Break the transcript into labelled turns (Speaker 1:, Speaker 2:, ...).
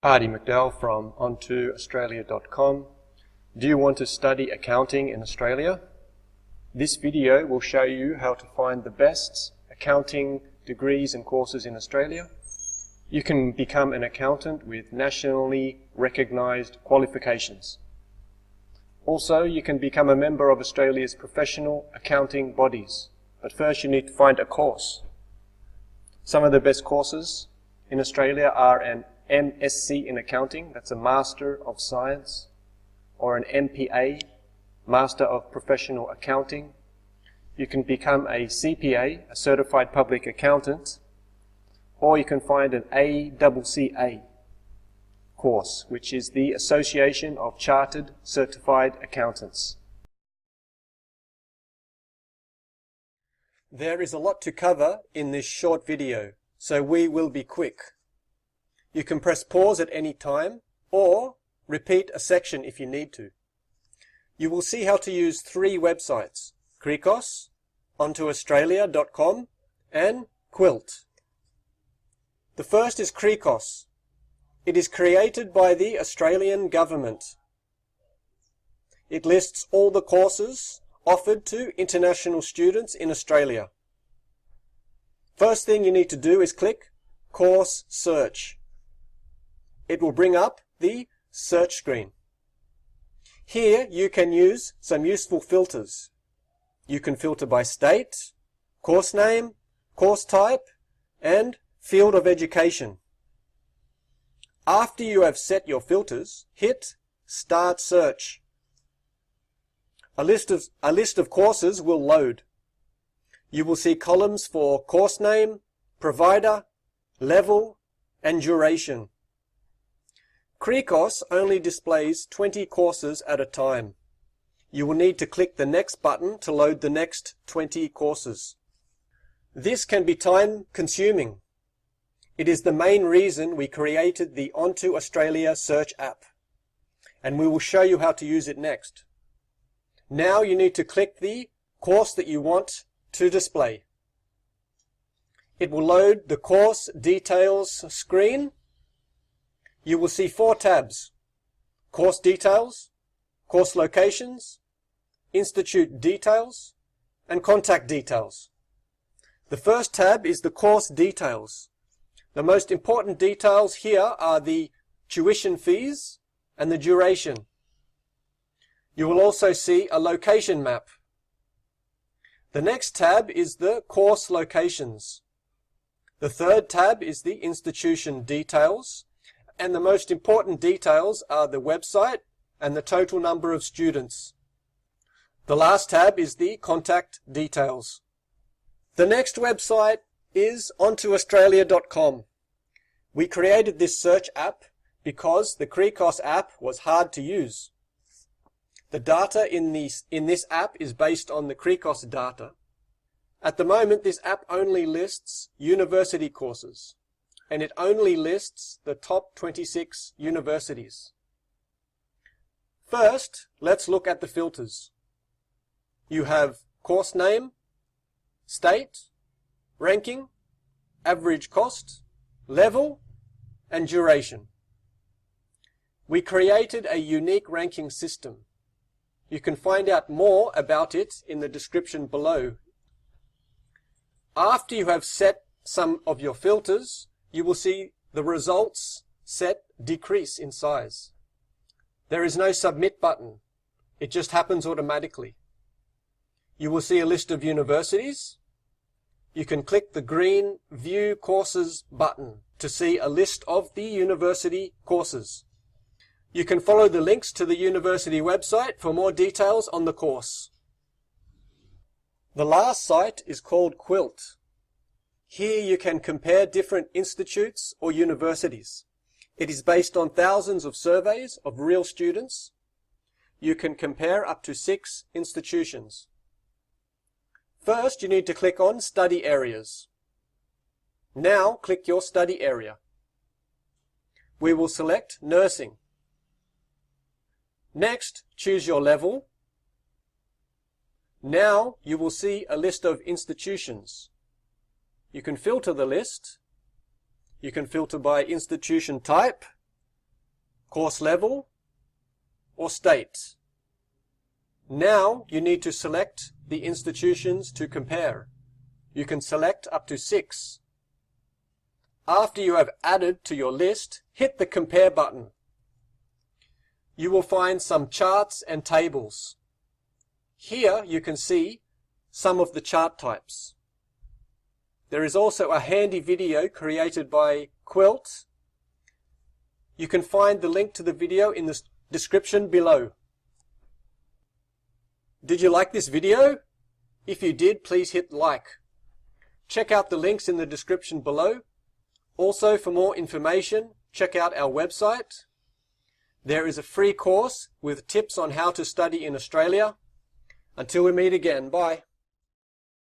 Speaker 1: Artie McDowell from OnToAustralia.com. Do you want to study accounting in Australia? This video will show you how to find the best accounting degrees and courses in Australia. You can become an accountant with nationally recognised qualifications. Also, you can become a member of Australia's professional accounting bodies. But first you need to find a course. Some of the best courses in Australia are an MSc in Accounting, that's a Master of Science, or an MPA, Master of Professional Accounting. You can become a CPA, a Certified Public Accountant, or you can find an ACCA course, which is the Association of Chartered Certified Accountants. There is a lot to cover in this short video, so we will be quick. You can press pause at any time or repeat a section if you need to. You will see how to use 3 websites: CRICOS, OnToAustralia.com and QILT. The first is CRICOS. It is created by the Australian government. It lists all the courses offered to international students in Australia. First thing you need to do is click Course Search. It will bring up the search screen. Here you can use some useful filters. You can filter by state, course name, course type, and field of education. After you have set your filters, hit Start Search. A list of courses will load. You will see columns for course name, provider, level, and duration. CRICOS only displays 20 courses at a time. You will need to click the next button to load the next 20 courses. This can be time-consuming. It is the main reason we created the Onto Australia search app, and we will show you how to use it next. Now you need to click the course that you want to display. It will load the course details screen. You will see 4 tabs: course details, course locations, institute details, and contact details. The first tab is the course details. The most important details here are the tuition fees and the duration. You will also see a location map. The next tab is the course locations. The third tab is the institution details, and the most important details are the website and the total number of students. The last tab is the contact details. The next website is OnToAustralia.com. We created this search app because the CRICOS app was hard to use. The data in this app is based on the CRICOS data. At the moment, this app only lists university courses, and it only lists the top 26 universities. First, let's look at the filters. You have course name, state, ranking, average cost, level, and duration. We created a unique ranking system. You can find out more about it in the description below. After you have set some of your filters, you will see the results set decrease in size. There is no submit button. It just happens automatically. You will see a list of universities. You can click the green View Courses button to see a list of the university courses. You can follow the links to the university website for more details on the course. The last site is called QILT. Here you can compare different institutes or universities. It is based on thousands of surveys of real students. You can compare up to 6 institutions. First, you need to click on Study Areas. Now click your study area. We will select Nursing. Next, choose your level. Now you will see a list of institutions. You can filter the list. You can filter by institution type, course level, or state. Now you need to select the institutions to compare. You can select up to 6. After you have added to your list, hit the Compare button. You will find some charts and tables. Here you can see some of the chart types. There is also a handy video created by QILT. You can find the link to the video in the description below. Did you like this video? If you did, please hit like. Check out the links in the description below. Also, for more information, check out our website. There is a free course with tips on how to study in Australia. Until we meet again, bye.